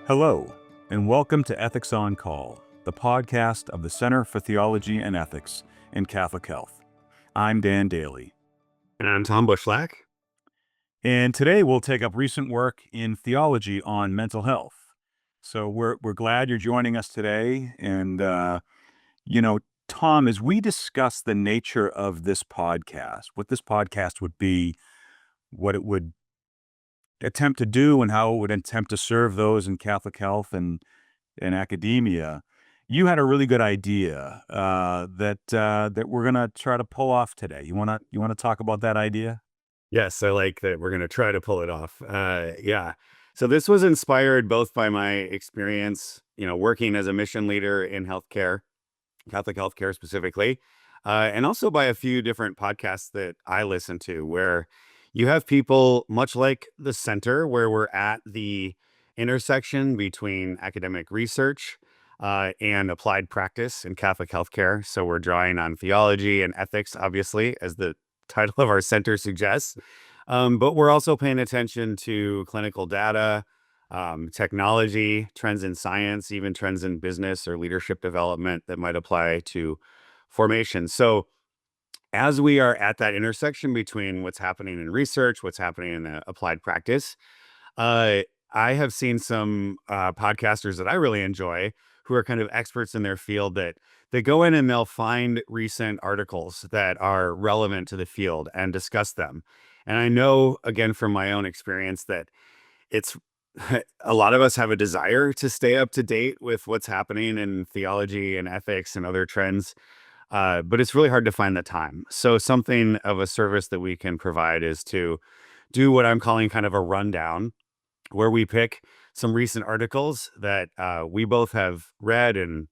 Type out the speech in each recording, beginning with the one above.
Hello, and welcome to Ethics on Call, the podcast of the Center for Theology and Ethics in Catholic Health. I'm Dan Daly. And I'm Tom Bushlack. And today we'll take up recent work in theology on mental health. So we're glad you're joining us today. And, Tom, as we discuss the nature of this podcast, what this podcast would be, what it would attempt to do, and how it would attempt to serve those in Catholic health and in academia, you had a really good idea that we're gonna try to pull off today. You wanna talk about that idea? Yes, I like that we're going to try to pull it off. Yeah. So this was inspired both by my experience, working as a mission leader in healthcare, Catholic healthcare specifically, and also by a few different podcasts that I listen to where you have people much like the center where we're at the intersection between academic research and applied practice in Catholic healthcare. So we're drawing on theology and ethics, obviously, as the title of our center suggests. But we're also paying attention to clinical data, technology, trends in science, even trends in business or leadership development that might apply to formation. So as we are at that intersection between what's happening in research, what's happening in applied practice, uh, I have seen some podcasters that I really enjoy who are kind of experts in their field that they go in and they'll find recent articles that are relevant to the field and discuss them. And I know, again, from my own experience that it's a lot of us have a desire to stay up to date with what's happening in theology and ethics and other trends, but it's really hard to find the time. So something of a service that we can provide is to do what I'm calling kind of a rundown where we pick some recent articles that we both have read and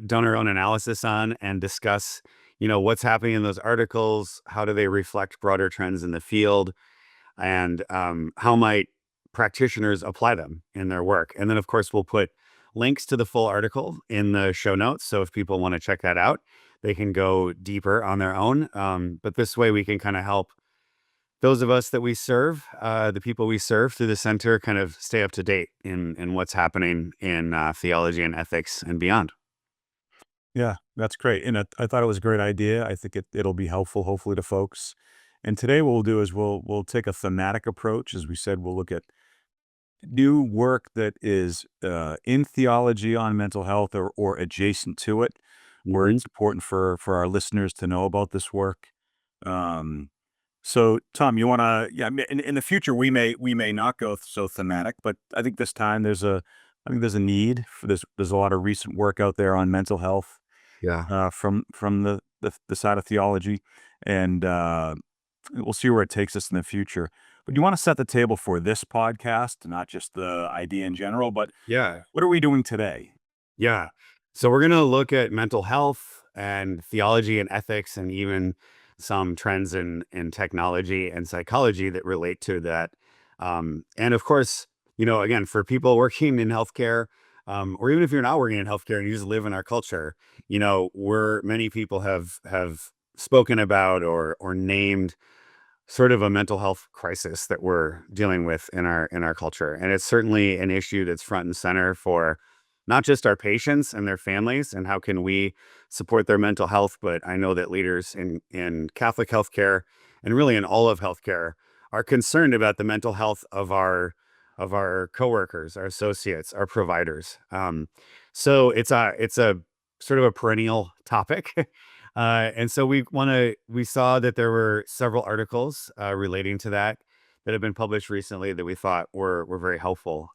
done our own analysis on and discuss, what's happening in those articles, how do they reflect broader trends in the field, and how might practitioners apply them in their work. And then, of course, we'll put links to the full article in the show notes. So if people want to check that out, they can go deeper on their own. But this way we can kind of help those of us that we serve, the people we serve through the center, kind of stay up to date in what's happening in theology and ethics and beyond. Yeah, that's great. And I thought it was a great idea. I think it'll be helpful, hopefully, to folks. And today what we'll do is we'll take a thematic approach. As we said, we'll look at new work that is in theology on mental health or adjacent to it, where Hmm. it's important for our listeners to know about this work. Um, so, Tom, you want to? Yeah, in the future we may not go so thematic, but I think this time I think there's a need for this. There's a lot of recent work out there on mental health Yeah. from the side of theology, and we'll see where it takes us in the future. But you want to set the table for this podcast, not just the idea in general, but Yeah. what are we doing today? Yeah. So we're going to look at mental health and theology and ethics and even some trends in technology and psychology that relate to that. And of course, again, for people working in healthcare, or even if you're not working in healthcare and you just live in our culture, many people have spoken about or named sort of a mental health crisis that we're dealing with in our culture. And it's certainly an issue that's front and center for not just our patients and their families and how can we support their mental health, but I know that leaders in Catholic healthcare and really in all of healthcare are concerned about the mental health of our coworkers, our associates, our providers. So it's a sort of a perennial topic. And so we saw that there were several articles relating to that have been published recently that we thought were very helpful.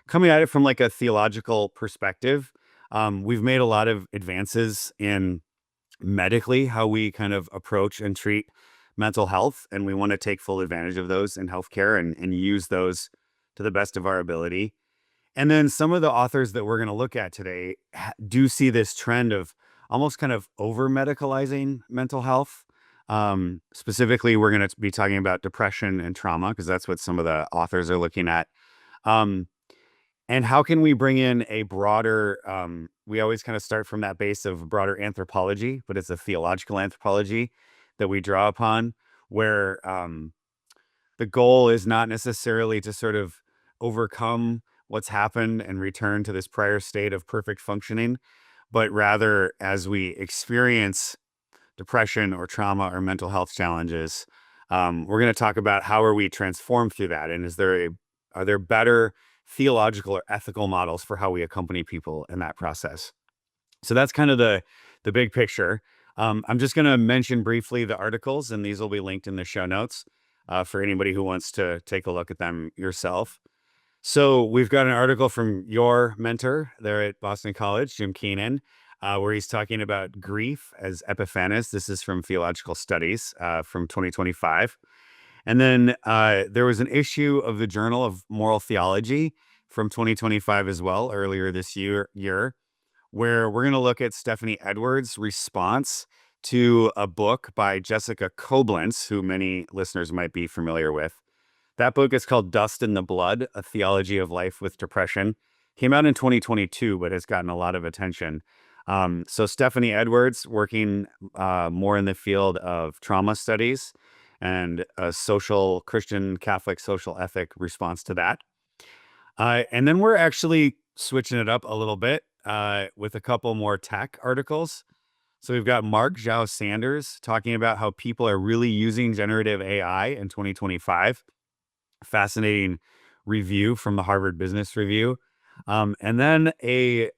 Coming at it from like a theological perspective, we've made a lot of advances in medically how we kind of approach and treat mental health, and we want to take full advantage of those in healthcare and use those to the best of our ability. And then some of the authors that we're going to look at today do see this trend of almost kind of over medicalizing mental health. Specifically, we're going to be talking about depression and trauma because that's what some of the authors are looking at. Um, and how can we bring in a broader, we always kind of start from that base of broader anthropology, but it's a theological anthropology that we draw upon, where the goal is not necessarily to sort of overcome what's happened and return to this prior state of perfect functioning, but rather as we experience depression or trauma or mental health challenges, we're going to talk about how are we transformed through that, and are there better theological or ethical models for how we accompany people in that process. So that's kind of the big picture. I'm just going to mention briefly the articles, and these will be linked in the show notes for anybody who wants to take a look at them yourself. So we've got an article from your mentor there at Boston College, Jim Keenan, where he's talking about grief as Epiphanous. This is from Theological Studies from 2025. And then there was an issue of the Journal of Moral Theology from 2025 as well, earlier this year where we're going to look at Stephanie Edwards' response to a book by Jessica Coblentz, who many listeners might be familiar with. That book is called Dust in the Blood, A Theology of Life with Depression. Came out in 2022, but has gotten a lot of attention. So Stephanie Edwards, working more in the field of trauma studies and a social, Christian, Catholic social ethic response to that. And then we're actually switching it up a little bit with a couple more tech articles. So we've got Marc Zao-Sanders talking about how people are really using generative AI in 2025. Fascinating review from the Harvard Business Review. And then a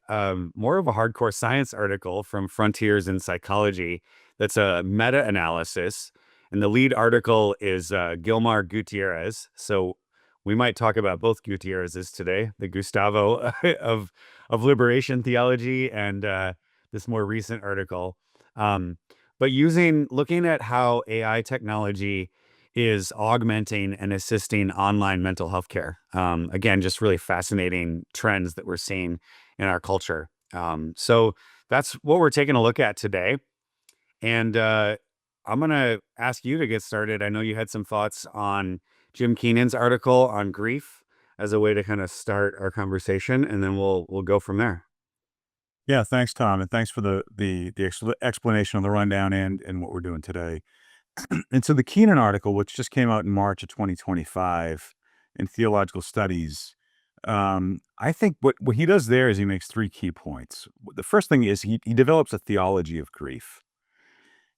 more of a hardcore science article from Frontiers in Psychology that's a meta-analysis. And the lead article is Gilmar Gutierrez. So we might talk about both Gutierrez's today, the Gustavo of liberation theology and this more recent article. But looking at how AI technology is augmenting and assisting online mental health care. Again, just really fascinating trends that we're seeing in our culture. So that's what we're taking a look at today. And I'm going to ask you to get started. I know you had some thoughts on Jim Keenan's article on grief as a way to kind of start our conversation, and then we'll go from there. Yeah, thanks, Tom, and thanks for the explanation on the rundown and what we're doing today. And so the Keenan article, which just came out in March of 2025 in Theological Studies, I think what he does there is he makes three key points. The first thing is he develops a theology of grief.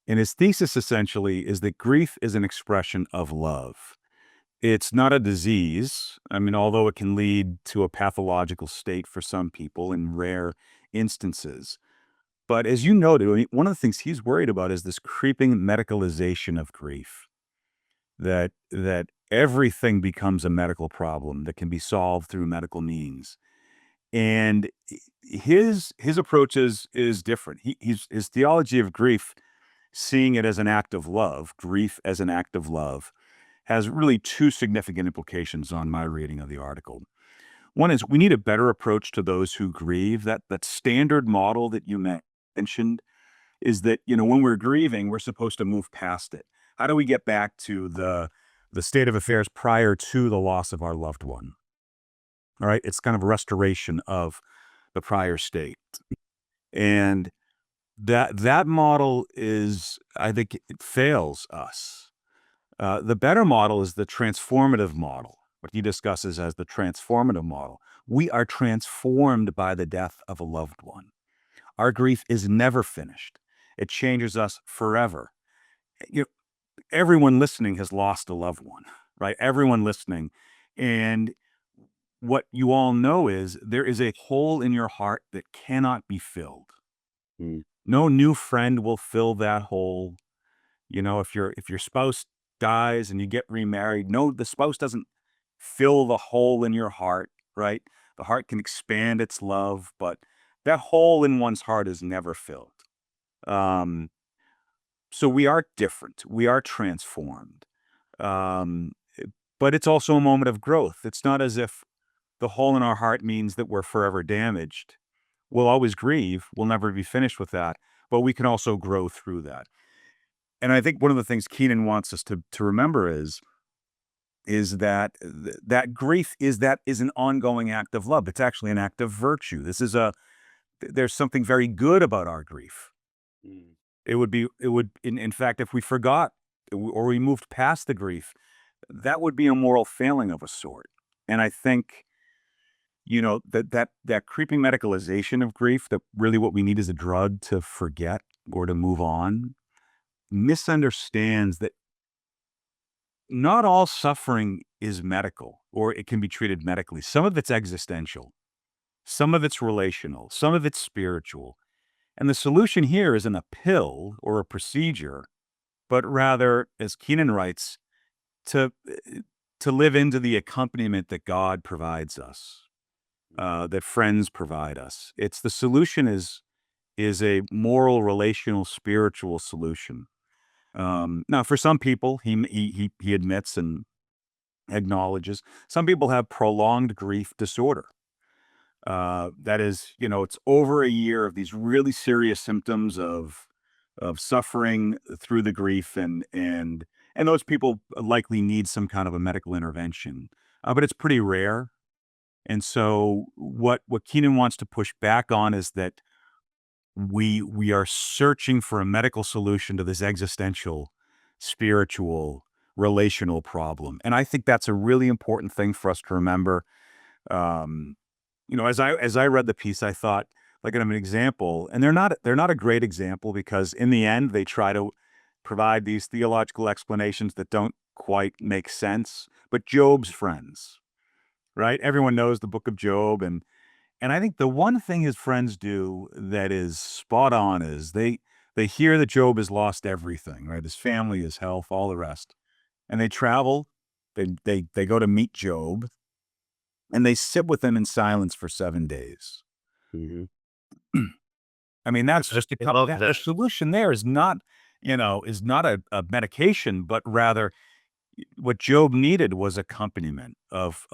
And his thesis essentially is that grief is an expression of love. It's not a disease. I mean, although it can lead to a pathological state for some people in rare instances. But as you noted, I mean, one of the things he's worried about is this creeping medicalization of grief, that everything becomes a medical problem that can be solved through medical means. And his approach is different. His theology of grief, seeing it as an act of love, grief as an act of love, has really two significant implications on my reading of the article. One is we need a better approach to those who grieve. That standard model that you mentioned is that, when we're grieving, we're supposed to move past it. How do we get back to the state of affairs prior to the loss of our loved one? All right, it's kind of a restoration of the prior state. And that model is, I think, it fails us. The better model is the transformative model, what he discusses as the transformative model. We are transformed by the death of a loved one. Our grief is never finished. It changes us forever. Everyone listening has lost a loved one, right? Everyone listening. And what you all know is there is a hole in your heart that cannot be filled. Mm. No new friend will fill that hole. If your spouse dies and you get remarried, no, the spouse doesn't fill the hole in your heart, right? The heart can expand its love, but that hole in one's heart is never filled. So we are different. We are transformed. But it's also a moment of growth. It's not as if the hole in our heart means that we're forever damaged. We'll always grieve. We'll never be finished with that, but we can also grow through that. And I think one of the things Keenan wants us to remember is that that grief is an ongoing act of love. It's actually an act of virtue. There's something very good about our grief. Mm. In fact, if we forgot or we moved past the grief, that would be a moral failing of a sort. And I think that creeping medicalization of grief, that really what we need is a drug to forget or to move on, misunderstands that not all suffering is medical or it can be treated medically. Some of it's existential, some of it's relational, some of it's spiritual. And the solution here isn't a pill or a procedure, but rather, as Keenan writes, to to live into the accompaniment that God provides us, that friends provide us. It's the solution is a moral, relational, spiritual solution. Now, for some people, he admits and acknowledges, some people have prolonged grief disorder. That is, it's over a year of these really serious symptoms of suffering through the grief, and those people likely need some kind of a medical intervention. But it's pretty rare. And so what Keenan wants to push back on is that we are searching for a medical solution to this existential, spiritual, relational problem. And I think that's a really important thing for us to remember. Um, as I read the piece, I thought, like, an example, and they're not a great example, because in the end they try to provide these theological explanations that don't quite make sense. But Job's friends, right? Everyone knows the book of Job, and I think the one thing his friends do that is spot on is they hear that Job has lost everything, right? His family, his health, all the rest. And they travel, they go to meet Job, and they sit with him in silence for 7 days. Mhm. I mean, that's Just I love the that. solution there is not, a medication, but rather what Job needed was accompaniment of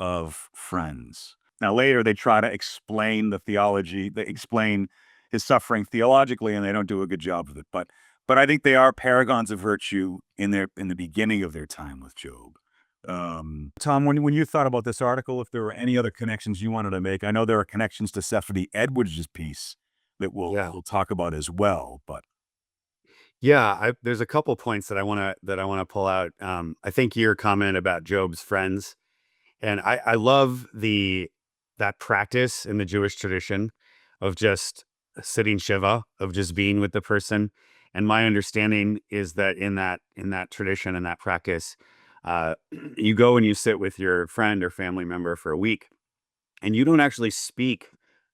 friends. Now later they try to explain the theology, they explain his suffering theologically, and they don't do a good job of it. But I think they are paragons of virtue in the beginning of their time with Job. Tom, when you thought about this article, if there were any other connections you wanted to make, I know there are connections to Stephanie Edwards' piece that Yeah. we'll talk about as well. But Yeah, there's a couple points that I wanna pull out. I think your comment about Job's friends, and I love that practice in the Jewish tradition of just sitting shiva, of just being with the person. And my understanding is that in that tradition and that practice, uh, you go and you sit with your friend or family member for a week, and you don't actually speak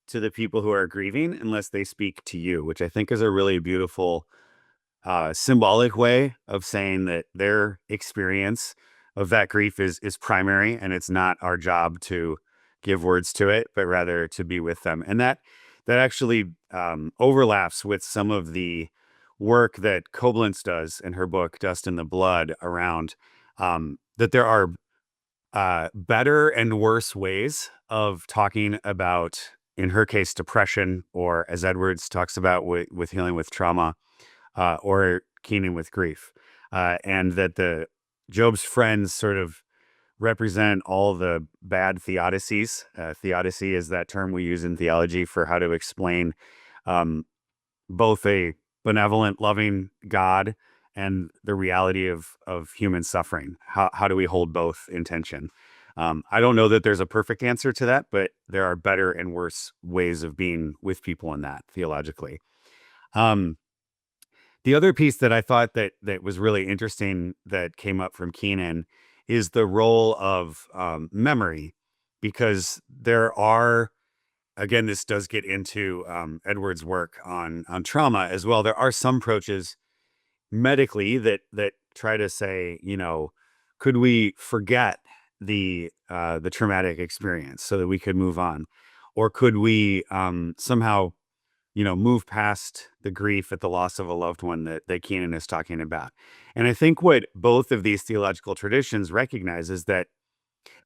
to the people who are grieving unless they speak to you, which I think is a really beautiful symbolic way of saying that their experience of that grief is primary, and it's not our job to give words to it, but rather to be with them. And that actually overlaps with some of the work that Coblentz does in her book Dust in the Blood, around that there are better and worse ways of talking about, in her case, depression, or as Edwards talks about with healing with trauma, or Keenan with grief, and that the Job's friends sort of represent all the bad theodicies. Theodicy is that term we use in theology for how to explain um, both a benevolent, loving God and the reality of human suffering. How do we hold both in tension? I don't know that there's a perfect answer to that, but there are better and worse ways of being with people in that theologically. Um, the other piece that I thought that was really interesting that came up from Keenan is the role of memory, because there are, again, this does get into Edwards' work on trauma as well. There are some approaches medically that try to say, could we forget the traumatic experience so that we could move on, or could we somehow move past the grief at the loss of a loved one that Keenan is talking about. And I think what both of these theological traditions recognize is that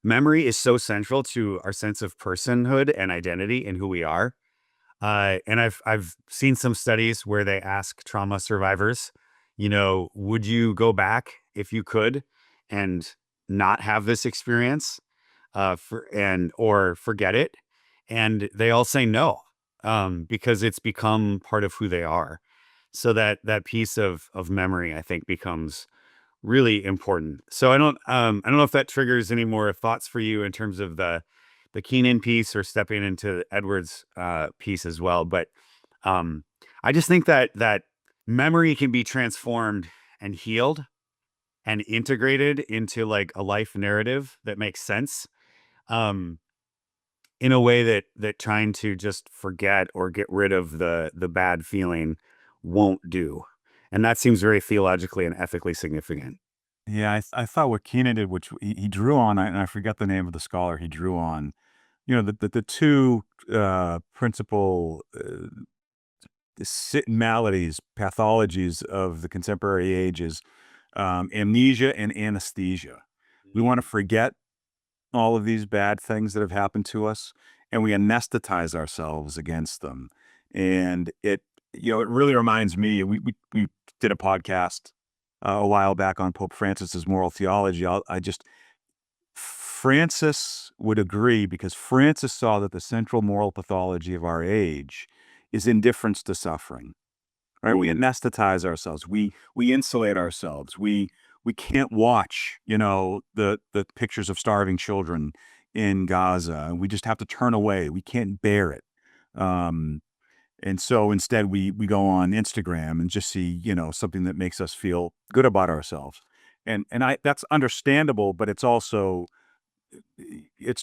memory is so central to our sense of personhood and identity and who we are. And I've seen some studies where they ask trauma survivors, would you go back if you could and not have this experience, or forget it? And they all say no, because it's become part of who they are. So that piece of memory, I think, becomes really important. So I don't know if that triggers any more thoughts for you in terms of the Keenan piece or stepping into Edwards' piece as well. But I just think that memory can be transformed and healed and integrated into like a life narrative that makes sense. Um, in a way that trying to just forget or get rid of the bad feeling won't do. And that seems very theologically and ethically significant. Yeah, I thought what Keenan did, which he drew on, and I forget the name of the scholar he drew on. You know, the two principal maladies, pathologies of the contemporary age is amnesia and anesthesia. We want to forget all of these bad things that have happened to us, and we anesthetize ourselves against them. And it really reminds me. We did a podcast a while back on Pope Francis's moral theology. Francis would agree because Francis saw that the central moral pathology of our age is indifference to suffering. Right? We anesthetize ourselves. We insulate ourselves. We can't watch, the pictures of starving children in Gaza. We just have to turn away. We can't bear it. And so instead we go on Instagram and just see, something that makes us feel good about ourselves. And that's understandable, but it's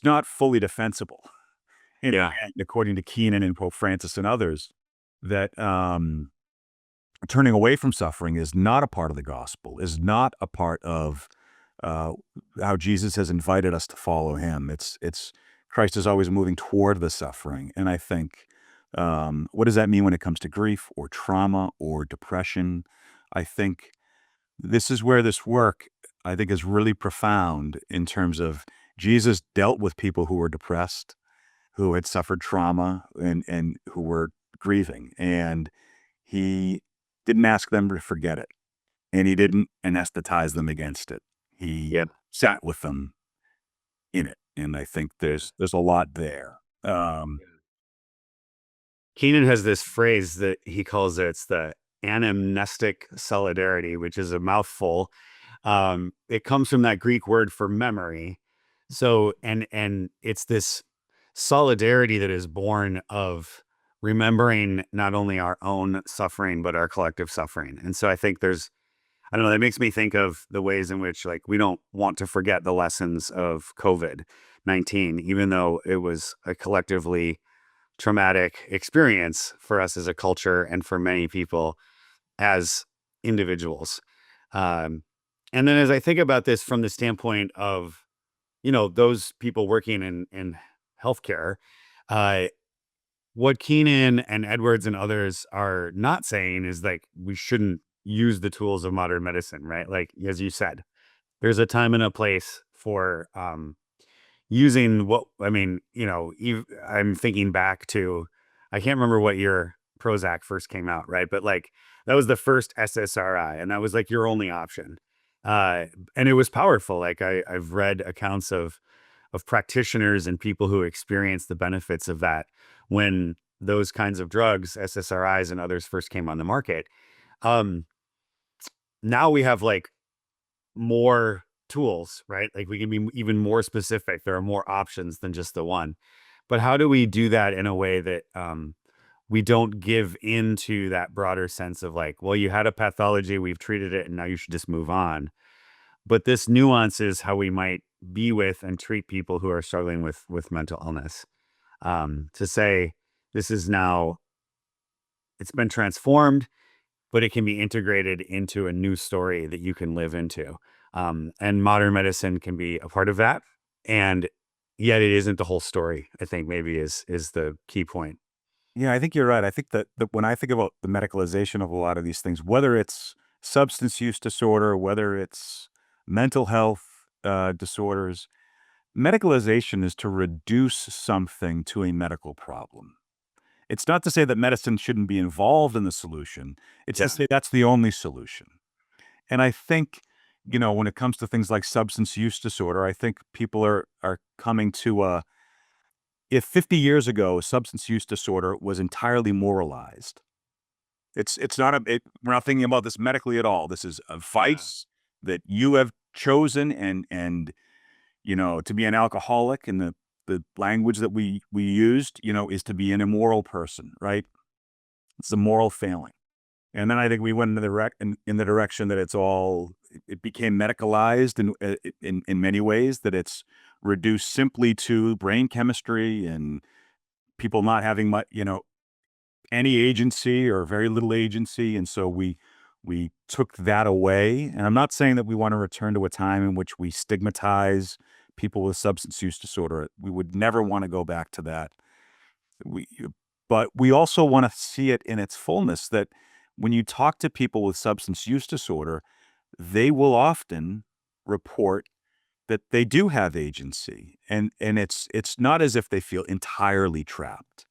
not fully defensible. And Yeah. according to Keenan and Pope Francis and others, that turning away from suffering is not a part of the gospel, is not a part of how Jesus has invited us to follow him. It's Christ is always moving toward the suffering. And I think, what does that mean when it comes to grief or trauma or depression? I think this is where this work, I think, is really profound in terms of Jesus dealt with people who were depressed, who had suffered trauma and who were grieving. And he didn't ask them to forget it. And he didn't anesthetize them against it. He Yeah. sat with them in it. And I think there's a lot there. Keenan has this phrase that he calls it's the anamnestic solidarity, which is a mouthful. It comes from that Greek word for memory. So, and it's this solidarity that is born of remembering not only our own suffering, but our collective suffering. And so I think I don't know, that makes me think of the ways in which like we don't want to forget the lessons of COVID-19, even though it was a collectively traumatic experience for us as a culture and for many people as individuals. Um, and then as I think about this from the standpoint of, those people working in healthcare, uh, what Keenan and Edwards and others are not saying is like we shouldn't use the tools of modern medicine, right? Like as you said, there's a time and a place for using what I mean, I'm thinking back to I can't remember what year Prozac first came out, right? But like that was the first SSRI, and that was like your only option. And it was powerful. Like I've read accounts of practitioners and people who experience the benefits of that when those kinds of drugs, SSRIs and others, first came on the market. Um, Now we have like more tools, right? Like we can be even more specific. There are more options than just the one. But how do we do that in a way that we don't give into that broader sense of like, well, you had a pathology, we've treated it, and now you should just move on. But this nuance is how we might be with and treat people who are struggling with mental illness. To say this is now it's been transformed, but it can be integrated into a new story that you can live into. And modern medicine can be a part of that. And yet it isn't the whole story, I think maybe is the key point. Yeah, I think you're right. I think that when I think about the medicalization of a lot of these things, whether it's substance use disorder, whether it's mental health disorders, medicalization is to reduce something to a medical problem. It's not to say that medicine shouldn't be involved in the solution. It's to Yeah. say that's the only solution. And I think, when it comes to things like substance use disorder, I think people are coming to if 50 years ago substance use disorder was entirely moralized. It's not we're not thinking about this medically at all. This is a Yeah. vice that you have chosen and to be an alcoholic in the the language that we used, is to be an immoral person, right? It's a moral failing. And then I think we went in the direction that it became medicalized in many ways, that it's reduced simply to brain chemistry and people not having much, any agency or very little agency. And so we took that away. And I'm not saying that we want to return to a time in which we stigmatize people with substance use disorder. We would never want to go back to that. But we also want to see it in its fullness, that when you talk to people with substance use disorder, they will often report that they do have agency. And it's not as if they feel entirely trapped.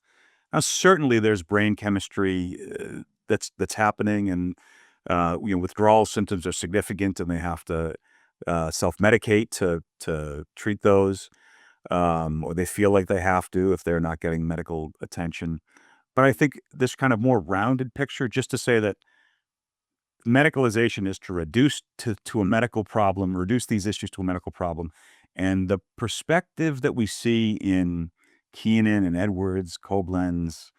Now, certainly there's brain chemistry that's happening, and withdrawal symptoms are significant, and they have to self-medicate to treat those, or they feel like they have to if they're not getting medical attention. But I think this kind of more rounded picture, just to say that medicalization is to reduce to a medical problem, reduce these issues to a medical problem. And the perspective that we see in Keenan and Edwards, Coblentz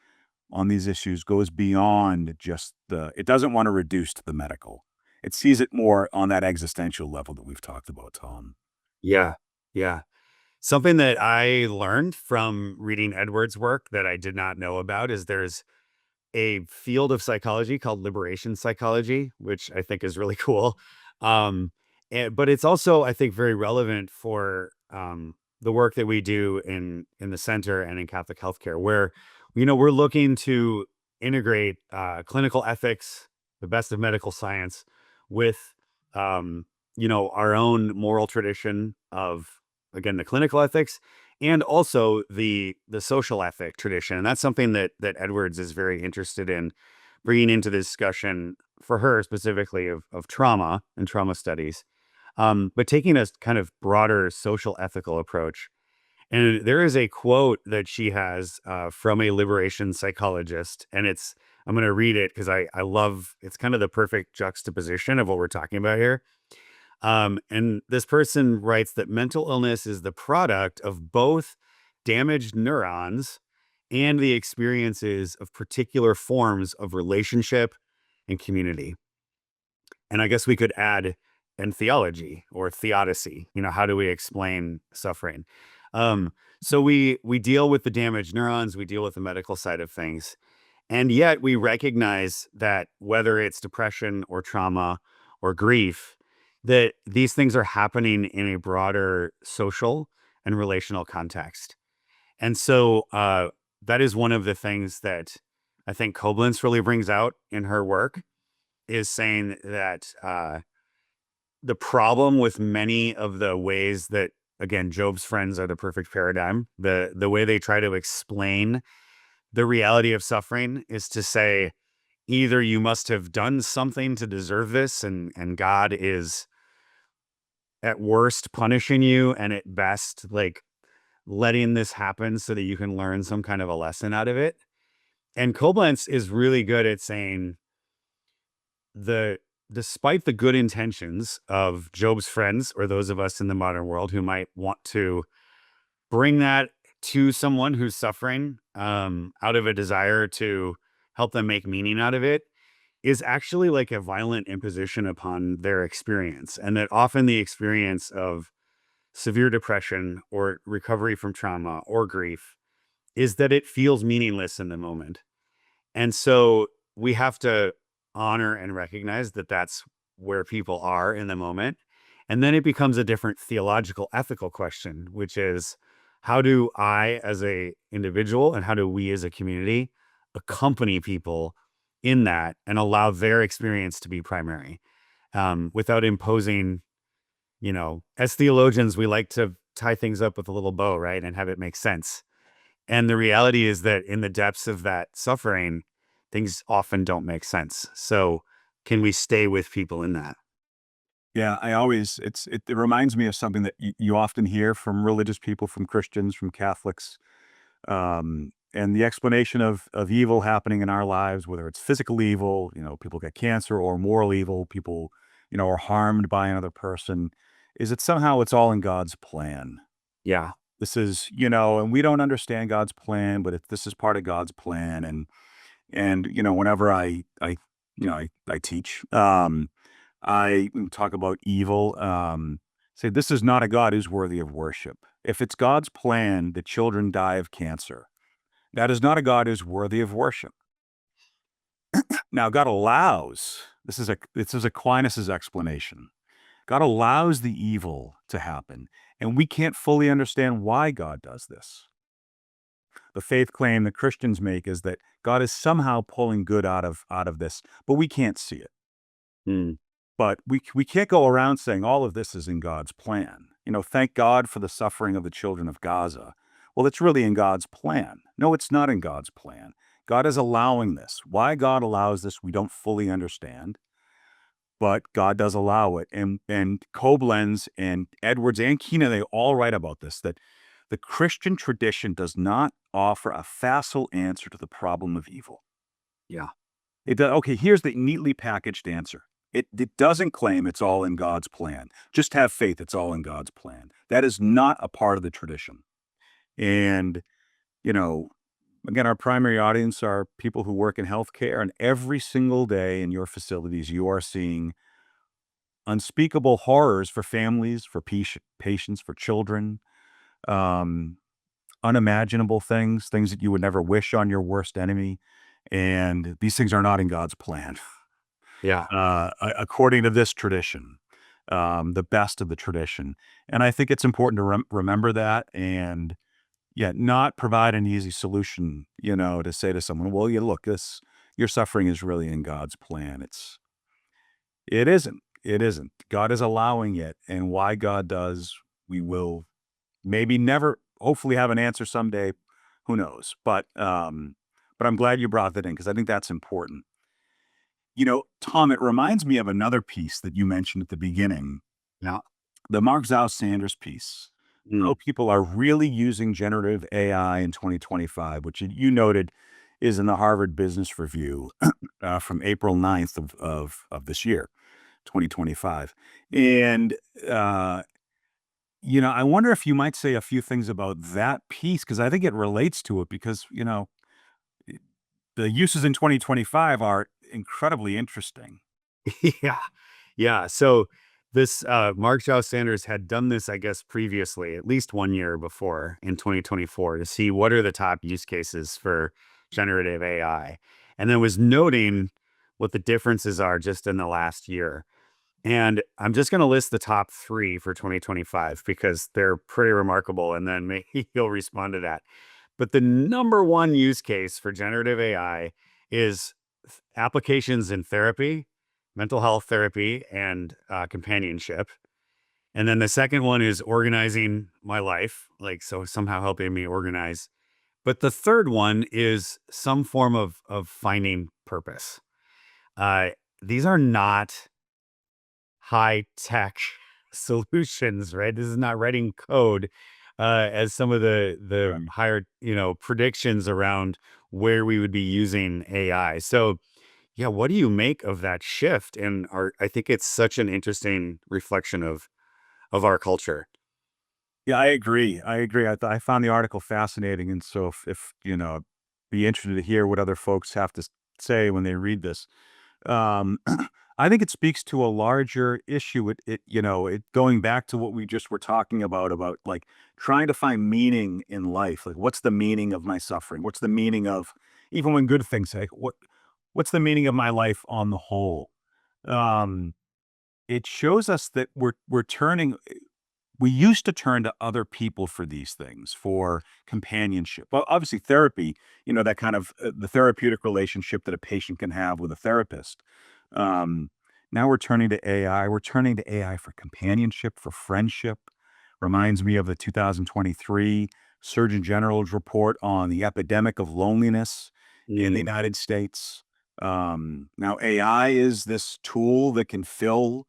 on these issues goes beyond just it doesn't want to reduce to the medical. It sees it more on that existential level that we've talked about, Tom. Yeah. Yeah. Something that I learned from reading Edwards' work that I did not know about is there's a field of psychology called liberation psychology, which I think is really cool. But it's also, I think, very relevant for the work that we do in the center and in Catholic healthcare, where we're looking to integrate clinical ethics, the best of medical science, with our own moral tradition of, again, the clinical ethics, and also the social ethic tradition. And that's something that Edwards is very interested in bringing into the discussion for her specifically of trauma and trauma studies, but taking a kind of broader social ethical approach. And there is a quote that she has from a liberation psychologist, and I'm going to read it because I love, it's kind of the perfect juxtaposition of what we're talking about here. And this person writes that mental illness is the product of both damaged neurons and the experiences of particular forms of relationship and community. And I guess we could add and theology or theodicy. How do we explain suffering? So we deal with the damaged neurons, we deal with the medical side of things. And yet we recognize that whether it's depression or trauma or grief, that these things are happening in a broader social and relational context. And so that is one of the things that I think Coblentz really brings out in her work, is saying that the problem with many of the ways that, again, Job's friends are the perfect paradigm, the way they try to explain the reality of suffering is to say, either you must have done something to deserve this, and God is at worst punishing you, and at best, like, letting this happen so that you can learn some kind of a lesson out of it. And Coblentz is really good at saying despite the good intentions of Job's friends, or those of us in the modern world who might want to bring that to someone who's suffering out of a desire to help them make meaning out of it, is actually like a violent imposition upon their experience. And that often the experience of severe depression or recovery from trauma or grief is that it feels meaningless in the moment. And so we have to honor and recognize that that's where people are in the moment. And then it becomes a different theological, ethical question, which is, how do I as a individual and how do we as a community accompany people in that and allow their experience to be primary, without imposing, as theologians, we like to tie things up with a little bow, right? And have it make sense. And the reality is that in the depths of that suffering, things often don't make sense. So can we stay with people in that? Yeah, it reminds me of something that you often hear from religious people, from Christians, from Catholics, and the explanation of evil happening in our lives, whether it's physical evil, people get cancer, or moral evil, people, are harmed by another person, is that somehow it's all in God's plan. Yeah. This is, and we don't understand God's plan, but this is part of God's plan. And whenever I teach, I talk about evil. Say this is not a God who's worthy of worship. If it's God's plan that children die of cancer, that is not a God who's worthy of worship. Now, God allows. This is Aquinas's explanation. God allows the evil to happen, and we can't fully understand why God does this. The faith claim that Christians make is that God is somehow pulling good out of this, but we can't see it. Hmm. But we can't go around saying all of this is in God's plan. Thank God for the suffering of the children of Gaza. Well, it's really in God's plan. No, it's not in God's plan. God is allowing this. Why God allows this, we don't fully understand, but God does allow it. And Coblentz and Edwards and Keenan, they all write about this, that the Christian tradition does not offer a facile answer to the problem of evil. Yeah. Okay, here's the neatly packaged answer. It doesn't claim it's all in God's plan. Just have faith it's all in God's plan. That is not a part of the tradition. And, again, our primary audience are people who work in healthcare, and every single day in your facilities, you are seeing unspeakable horrors for families, for patients, for children, um, unimaginable things that you would never wish on your worst enemy. And these things are not in God's plan. Yeah. According to this tradition, the best of the tradition. And I think it's important to remember that, and not provide an easy solution, to say to someone, well, look, your suffering is really in God's plan. It isn't. It isn't. God is allowing it, and why God does, we will maybe never, hopefully, have an answer someday. Who knows? But I'm glad you brought that in, because I think that's important. Tom, it reminds me of another piece that you mentioned at the beginning, Yeah. the Marc Zao-Sanders piece. Hmm. How people are really using generative AI in 2025, which you noted is in the Harvard Business Review from April 9th of this year, 2025. And, I wonder if you might say a few things about that piece, because I think it relates to it, because, the uses in 2025 are incredibly interesting. Yeah. Yeah. So this Marc Zao-Sanders had done this, I guess, previously, at least 1 year before in 2024, to see what are the top use cases for generative AI. And then was noting what the differences are just in the last year. And I'm just going to list the top three for 2025 because they're pretty remarkable. And then maybe you'll respond to that. But the number one use case for generative AI is applications in therapy, mental health therapy, and companionship. And then the second one is organizing my life, like so somehow helping me organize. But the third one is some form of finding purpose. Uh, these are not high tech solutions, right? This is not writing code, as some of the Right. higher, predictions around where we would be using AI. So, yeah, what do you make of that shift? And I think it's such an interesting reflection of our culture. Yeah, I agree. I agree. I found the article fascinating, and so if be interested to hear what other folks have to say when they read this. Um, I think it speaks to a larger issue. It going back to what we just were talking about like trying to find meaning in life. Like, what's the meaning of my suffering? What's the meaning of, even when good things say, what's the meaning of my life on the whole? Um, it shows us that we're turning. We used to turn to other people for these things, for companionship. Well, obviously therapy, that kind of the therapeutic relationship that a patient can have with a therapist. Um, Now we're turning to AI. We're turning to AI for companionship, for friendship. Reminds me of the 2023 Surgeon General's report on the epidemic of loneliness in the Mm, United States. Now AI is this tool that can fill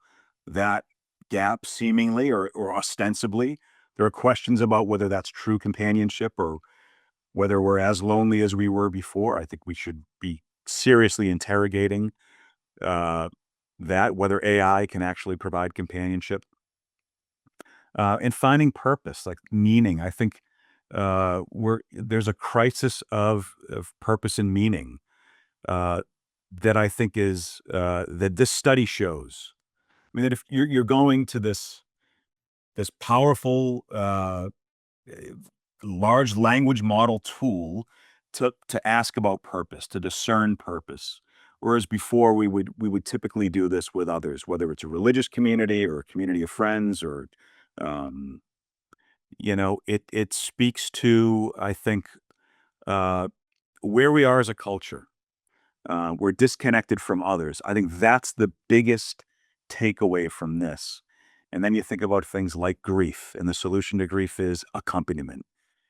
that gap, seemingly or ostensibly. There are questions about whether that's true companionship or whether we're as lonely as we were before. I think we should be seriously interrogating uh, that, whether AI can actually provide companionship. and finding purpose, like meaning. I think there's a crisis of purpose and meaning uh, that I think is that this study shows. I mean, that if you're going to this powerful large language model tool to ask about purpose, to discern purpose. Whereas before we would typically do this with others, whether it's a religious community or a community of friends or um, it speaks to, I think, uh, where we are as a culture. We're disconnected from others. I think that's the biggest takeaway from this. And then you think about things like grief, and the solution to grief is accompaniment,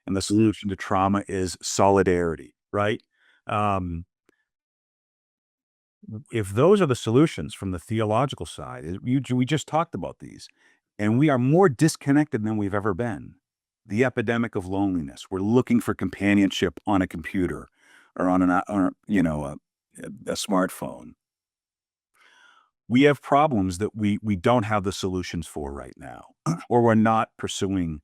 and the Mm. solution to trauma is solidarity, right? Um, if those are the solutions from the theological side, we just talked about these, and we are more disconnected than we've ever been. The epidemic of loneliness. We're looking for companionship on a computer or on a smartphone. We have problems that we don't have the solutions for right now, or we're not pursuing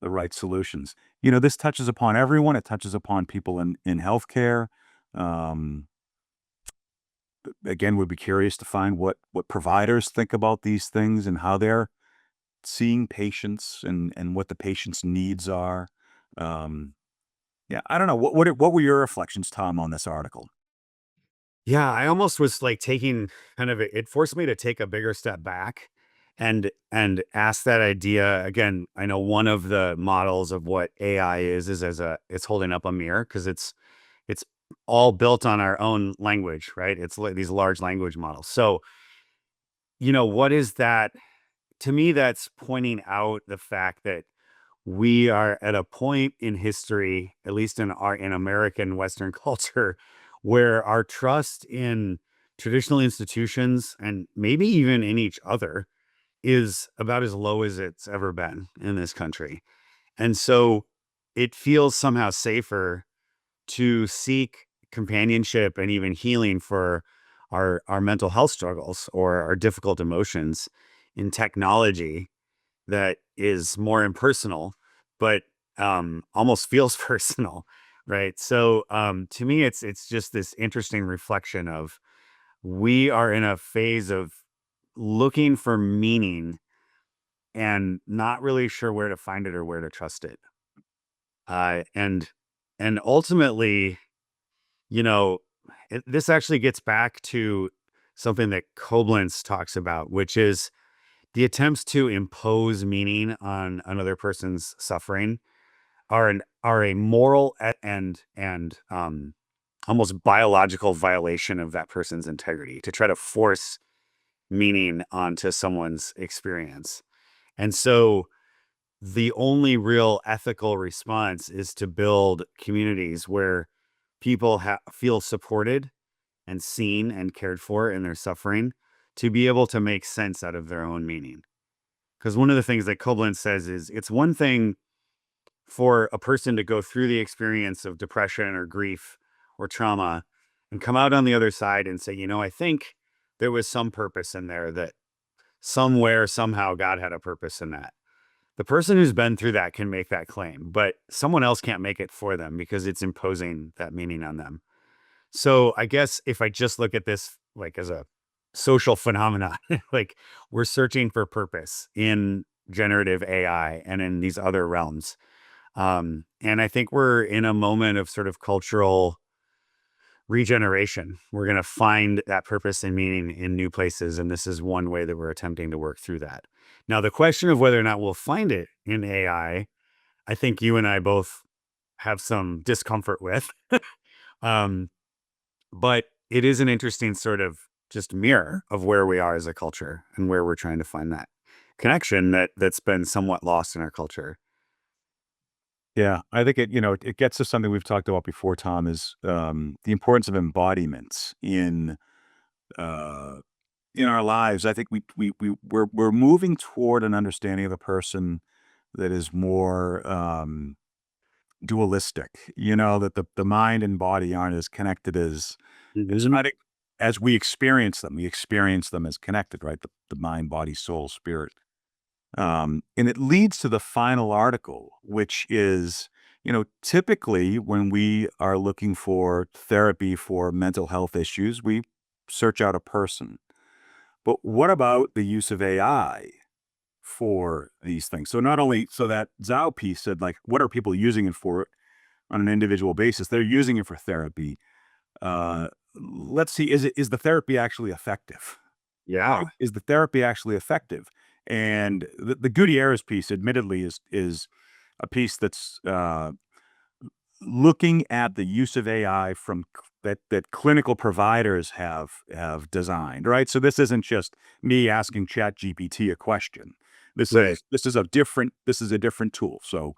the right solutions. This touches upon everyone. It touches upon people in healthcare. Um, again, we'd be curious to find what providers think about these things and how they're seeing patients and what the patient's needs are. Um, yeah, I don't know. What were your reflections, Tom, on this article? Yeah, I almost was like taking kind of it forced me to take a bigger step back and ask that idea again. I know one of the models of what AI is as it's holding up a mirror because it's all built on our own language, right? It's like these large language models. So, what is that? To me, that's pointing out the fact that we are at a point in history, at least in American Western culture, where our trust in traditional institutions and maybe even in each other is about as low as it's ever been in this country. And so it feels somehow safer to seek companionship and even healing for our mental health struggles or our difficult emotions in technology that is more impersonal, but almost feels personal, right? So to me, it's just this interesting reflection of we are in a phase of looking for meaning and not really sure where to find it or where to trust it. And ultimately, you know, this actually gets back to something that Coblentz talks about, which is the attempts to impose meaning on another person's suffering are a moral and almost biological violation of that person's integrity to try to force meaning onto someone's experience. And so the only real ethical response is to build communities where people feel supported and seen and cared for in their suffering to be able to make sense out of their own meaning. Because one of the things that Coblentz says is it's one thing for a person to go through the experience of depression or grief or trauma and come out on the other side and say, I think there was some purpose in there, that somewhere, somehow, God had a purpose in that. The person who's been through that can make that claim, but someone else can't make it for them because it's imposing that meaning on them. So I guess if I just look at this like as a social phenomenon, like we're searching for purpose in generative AI and in these other realms. And I think we're in a moment of sort of cultural regeneration. We're going to find that purpose and meaning in new places. And this is one way that we're attempting to work through that. Now, the question of whether or not we'll find it in I think you and I both have some discomfort with. um, but it is an interesting sort of just mirror of where we are as a culture and where we're trying to find that connection that's been somewhat lost in our culture. Yeah, I think it gets to something we've talked about before, Tom, is the importance of embodiments uh, in our lives. I think we're moving toward an understanding of the person that is more dualistic. That the mind and body aren't as connected as Mhm. I think as we experience them. We experience them as connected, right? The mind, body, soul, spirit. And it leads to the final article, which is, typically when we are looking for therapy for mental health issues, we search out a person. But what about the use of AI for these things? So not only, so that Zao piece said, like, what are people using it for on an individual basis? They're using it for therapy. Let's see, is the therapy actually effective? Yeah. Right? Is the therapy actually effective? And the Gutierrez piece, admittedly, is a piece that's looking at the use of AI from that clinical providers have designed, right? So this isn't just me asking ChatGPT a question. This Right. is a different tool. So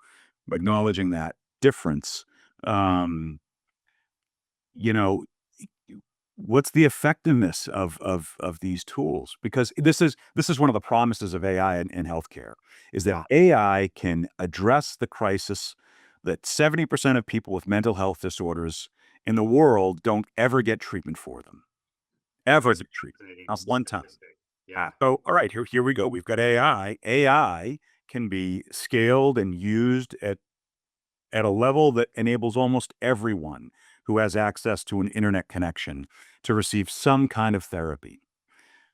acknowledging that difference, um, you know, what's the effectiveness of these tools? Because this is one of the promises of AI in healthcare, is that Yeah. AI can address the crisis that 70% of people with mental health disorders in the world don't ever get treatment for them. Ever get treatment. Not one time. Yeah. So, all right, here we go. We've got AI. AI can be scaled and used at a level that enables almost everyone who has access to an internet connection to receive some kind of therapy.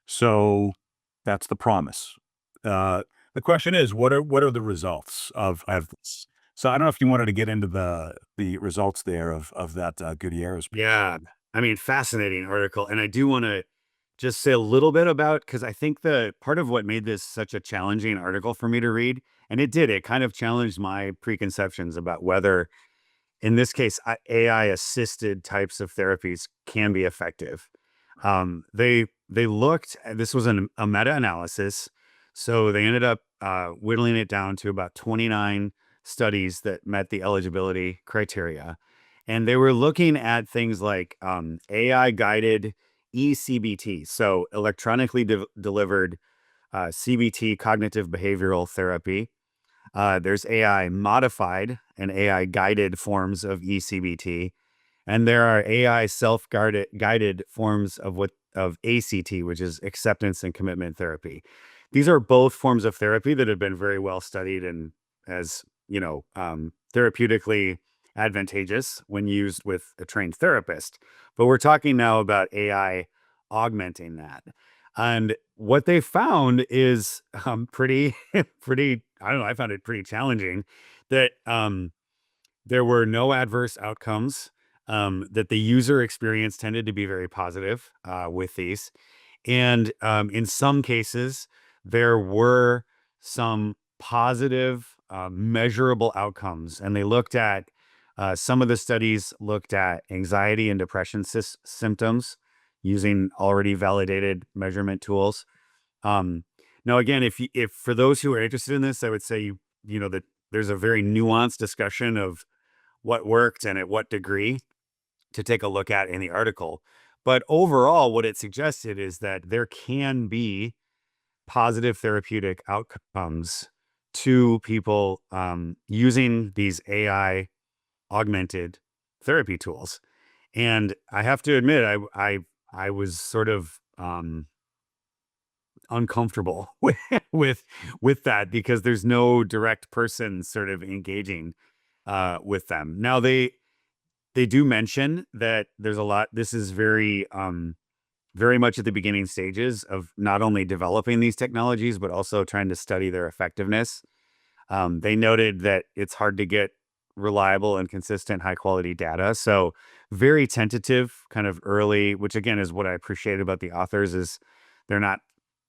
So that's the promise. The question is, what are the results of this? So I don't know if you wanted to get into the results there of that Gutierrez piece. Yeah. I mean, fascinating article. And I do want to just say a little bit about, because I think the part of what made this such a challenging article for me to read, and it kind of challenged my preconceptions about whether, in this case, AI assisted types of therapies can be effective. They looked, this was a meta analysis. So they ended up whittling it down to about 29 studies that met the eligibility criteria. And they were looking at things like AI guided ECBT, so electronically delivered CBT, cognitive behavioral therapy. There's AI modified and AI guided forms of ECBT, and there are AI self guided forms of ACT, which is acceptance and commitment therapy. These are both forms of therapy that have been very well studied and as therapeutically advantageous when used with a trained therapist. But we're talking now about AI augmenting that. And what they found is pretty, pretty, I don't know, I found it pretty challenging that there were no adverse outcomes, that the user experience tended to be very positive with these. And in some cases, there were some positive, measurable outcomes. And they looked at some of the studies looked at anxiety and depression symptoms using already validated measurement tools. Um, Now, again, if for those who are interested in this, I would say that there's a very nuanced discussion of what worked and at what degree to take a look at in the article. But overall, what it suggested is that there can be positive therapeutic outcomes to people using these AI augmented therapy tools. And I have to admit, I was sort of uncomfortable with that because there's no direct person sort of engaging with them. Now they do mention that there's a lot. This is very much at the beginning stages of not only developing these technologies, but also trying to study their effectiveness. They noted that it's hard to get reliable and consistent high quality data. So very tentative, kind of early, which again is what I appreciate about the authors is they're not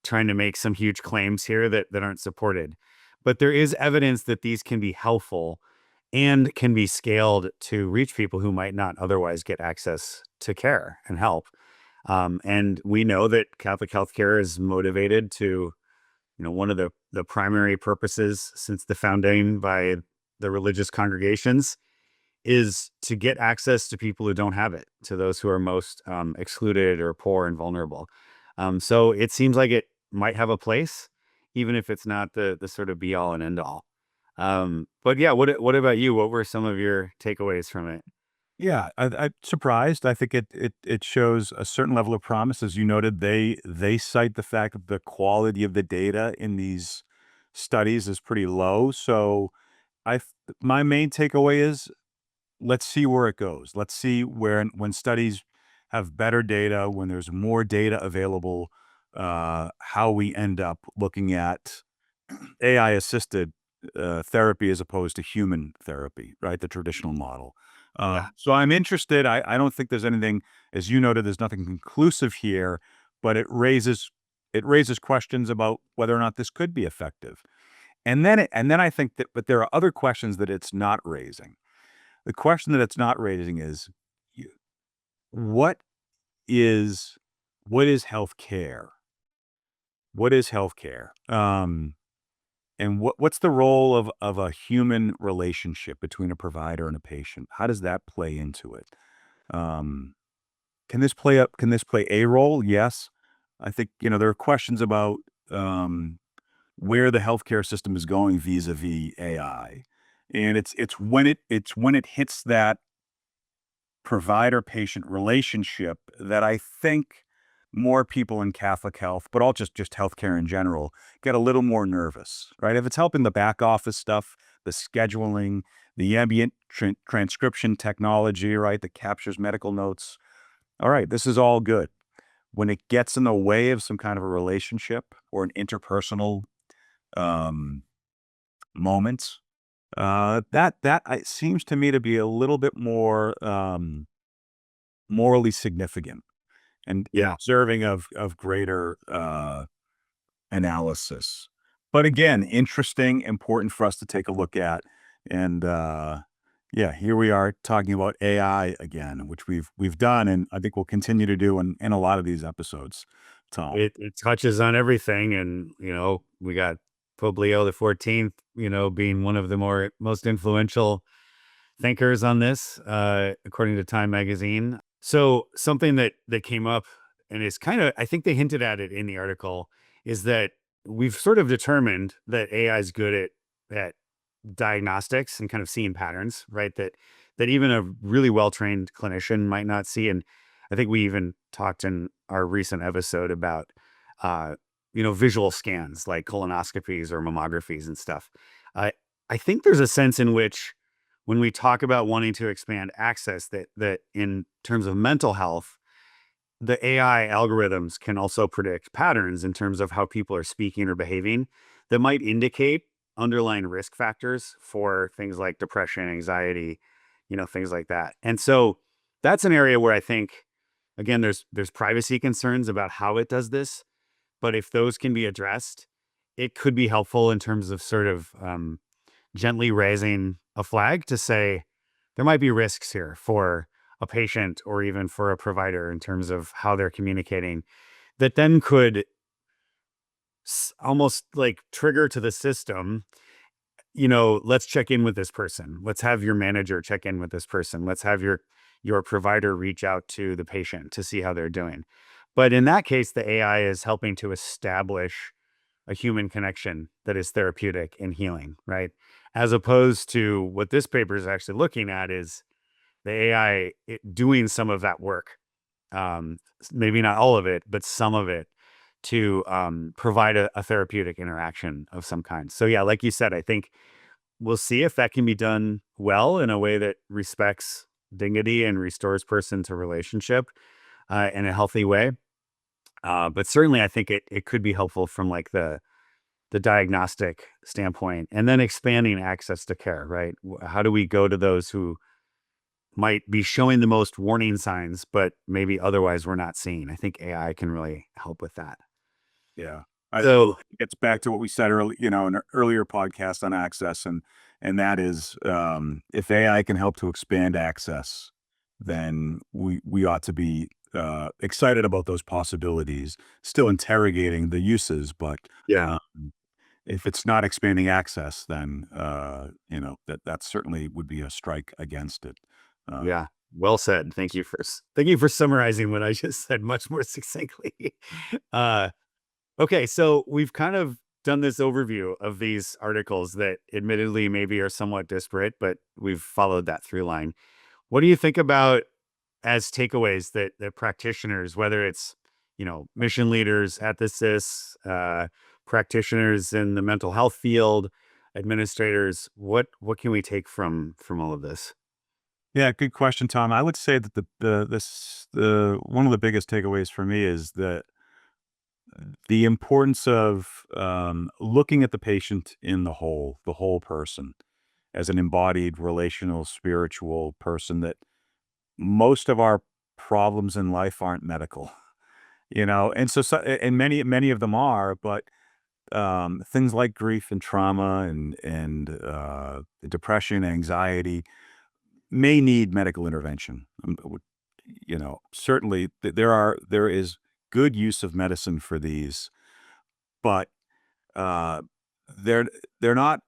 trying to make some huge claims here that aren't supported. But there is evidence that these can be helpful and can be scaled to reach people who might not otherwise get access to care and help. And we know that Catholic healthcare is motivated to, one of the primary purposes since the founding by the religious congregations is to get access to people who don't have it, to those who are most excluded or poor and vulnerable. So it seems like it might have a place, even if it's not the sort of be all and end all. But yeah, what about you? What were some of your takeaways from it? Yeah, I'm surprised. I think it shows a certain level of promise. As you noted, they cite the fact that the quality of the data in these studies is pretty low. So my main takeaway is, let's see where it goes. Let's see when studies have better data, when there's more data available, how we end up looking at AI-assisted therapy as opposed to human therapy, right? The traditional model. Yeah. So I'm interested. I don't think there's anything, as you noted, there's nothing conclusive here, but it raises questions about whether or not this could be effective. And then I think that, but there are other questions that it's not raising. The question that it's not raising is, y- what is healthcare? What is healthcare? And what's the role of a human relationship between a provider and a patient? How does that play into it? Um, can this play a role? Yes. I think, there are questions about um, where the healthcare system is going vis-a-vis AI. And it's when it hits that provider-patient relationship that I think more people in Catholic health, but all just healthcare in general, get a little more nervous, right? If it's helping the back office stuff, the scheduling, the ambient transcription technology, right, that captures medical notes, all right, this is all good. When it gets in the way of some kind of a relationship or an interpersonal um, moment, it seems to me to be a little bit more morally significant and Yeah. deserving of greater analysis. But again, interesting, important for us to take a look at. And yeah, here we are talking about AI again, which we've done, and I think we'll continue to do in a lot of these episodes, Tom. It touches on everything, and we got Pope Leo the 14th, being one of the most influential thinkers on this, according to Time magazine. So something that came up, and is kind of, I think they hinted at it in the article, is that we've sort of determined that AI is good at diagnostics and kind of seeing patterns, right? That even a really well-trained clinician might not see. And I think we even talked in our recent episode about uh, visual scans like colonoscopies or mammographies and stuff. I think there's a sense in which when we talk about wanting to expand access, that in terms of mental health, the AI algorithms can also predict patterns in terms of how people are speaking or behaving that might indicate underlying risk factors for things like depression, anxiety, things like that. And so that's an area where I think, again, there's privacy concerns about how it does this, but if those can be addressed, it could be helpful in terms of sort of gently raising a flag to say there might be risks here for a patient or even for a provider in terms of how they're communicating, that then could almost like trigger to the system, let's check in with this person. Let's have your manager check in with this person. Let's have your provider reach out to the patient to see how they're doing. But in that case, the AI is helping to establish a human connection that is therapeutic and healing, right? As opposed to what this paper is actually looking at is the AI doing some of that work, maybe not all of it, but some of it, to provide a therapeutic interaction of some kind. So yeah, like you said, I think we'll see if that can be done well in a way that respects dignity and restores person to relationship in a healthy way. But certainly, I think it could be helpful from like the diagnostic standpoint, and then expanding access to care. Right? How do we go to those who might be showing the most warning signs, but maybe otherwise we're not seeing? I think AI can really help with that. Yeah. So It gets back to what we said early, in an earlier podcast on access, and that is, if AI can help to expand access, then we ought to be excited about those possibilities. Still interrogating the uses, but yeah, um, if it's not expanding access, then that certainly would be a strike against it. Uh, yeah. Well said. Thank you for summarizing what I just said much more succinctly. uh, Okay, so we've kind of done this overview of these articles that admittedly maybe are somewhat disparate, but we've followed that through line. What do you think about as takeaways that practitioners, whether it's, mission leaders, ethicists, practitioners in the mental health field, administrators, what can we take from all of this? Yeah, good question, Tom. I would say that the one of the biggest takeaways for me is that the importance of looking at the patient in the whole person, as an embodied, relational, spiritual person. That most of our problems in life aren't medical, and and many of them are, but things like grief and trauma and depression, anxiety may need medical intervention. Certainly there is good use of medicine for these, but uh, they're they're not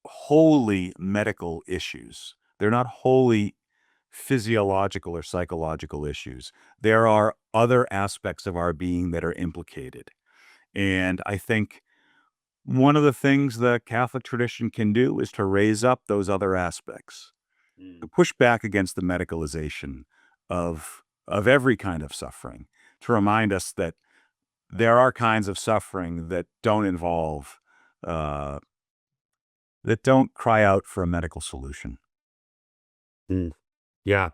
wholly medical issues. They're not wholly physiological or psychological issues. There are other aspects of our being that are implicated, and I think one of the things the Catholic tradition can do is to raise up those other aspects, to Mm. push back against the medicalization of every kind of suffering, to remind us that there are kinds of suffering that don't involve uh, that don't cry out for a medical solution. Mm. Yeah.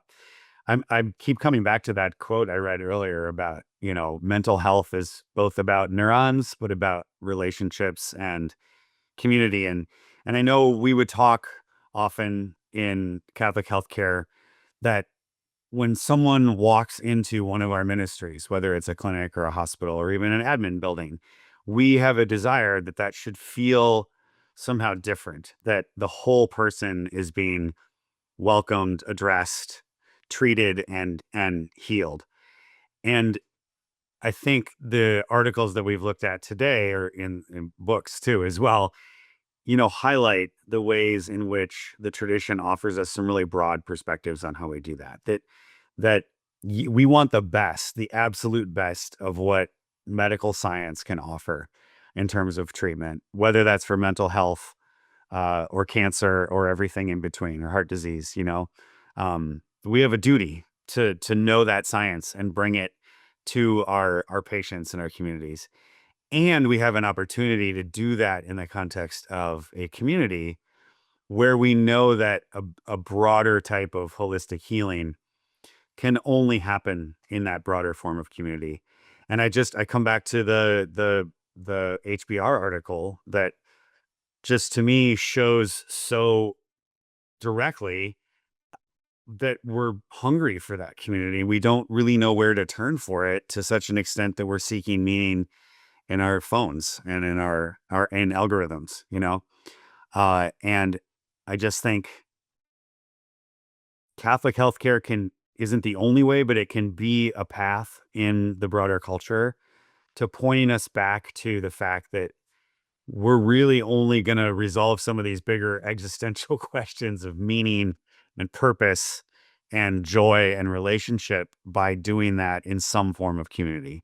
I keep coming back to that quote I read earlier about, mental health is both about neurons, but about relationships and community. And I know we would talk often in Catholic healthcare that when someone walks into one of our ministries, whether it's a clinic or a hospital or even an admin building, we have a desire that that should feel somehow different, that the whole person is being welcomed, addressed, treated, and healed. And I think the articles that we've looked at today, or in books too as well, highlight the ways in which the tradition offers us some really broad perspectives on how we do that. That we want the best, the absolute best of what medical science can offer in terms of treatment, whether that's for mental health, or cancer, or everything in between, or heart disease. We have a duty to know that science and bring it to our patients and our communities. And we have an opportunity to do that in the context of a community where we know that a broader type of holistic healing can only happen in that broader form of community. And I come back to the HBR article that just to me shows so directly that we're hungry for that community. We don't really know where to turn for it, to such an extent that we're seeking meaning in our phones and in our in algorithms. And I just think Catholic healthcare isn't the only way, but it can be a path in the broader culture to pointing us back to the fact that we're really only going to resolve some of these bigger existential questions of meaning and purpose and joy and relationship by doing that in some form of community.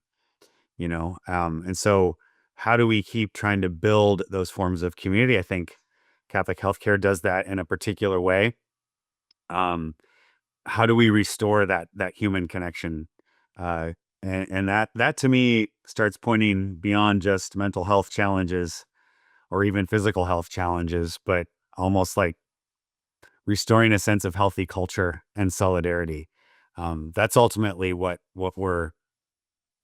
And so how do we keep trying to build those forms of community? I think Catholic healthcare does that in a particular way. How do we restore that human connection? And that to me starts pointing beyond just mental health challenges or even physical health challenges, but almost like restoring a sense of healthy culture and solidarity. That's ultimately what we're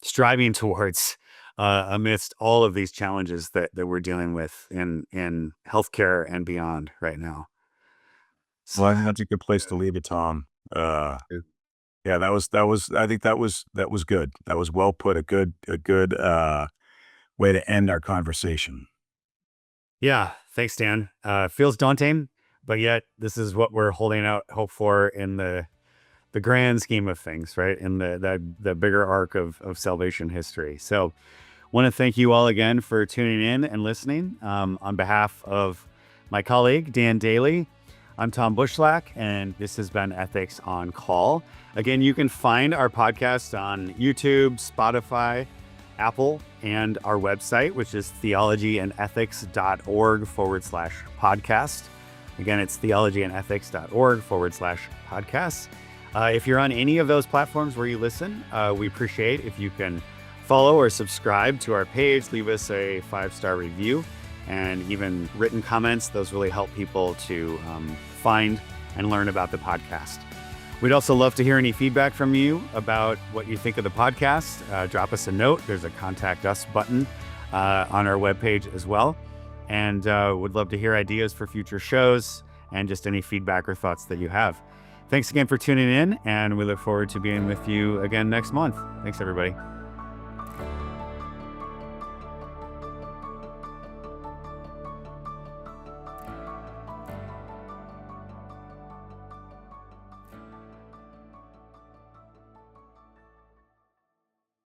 striving towards amidst all of these challenges that we're dealing with in healthcare and beyond right now. Well, I think that's a good place to leave it, Tom. Yeah, I think that was good. That was well put. A good way to end our conversation. Yeah, thanks, Dan. Feels daunting, but yet this is what we're holding out hope for in the grand scheme of things, right? In the bigger arc of salvation history. So want to thank you all again for tuning in and listening. On behalf of my colleague, Dan Daly, I'm Tom Bushlack, and this has been Ethics on Call. Again, you can find our podcast on YouTube, Spotify, Apple, and our website, which is theologyandethics.org/podcast. Again, it's theologyandethics.org/podcast. If you're on any of those platforms where you listen, we appreciate if you can Follow or subscribe to our page, leave us a 5-star review, and even written comments. Those really help people to find and learn about the podcast. We'd also love to hear any feedback from you about what you think of the podcast. Drop us a note. There's a contact us button on our webpage as well. And would love to hear ideas for future shows and just any feedback or thoughts that you have. Thanks again for tuning in, and we look forward to being with you again next month. Thanks, everybody.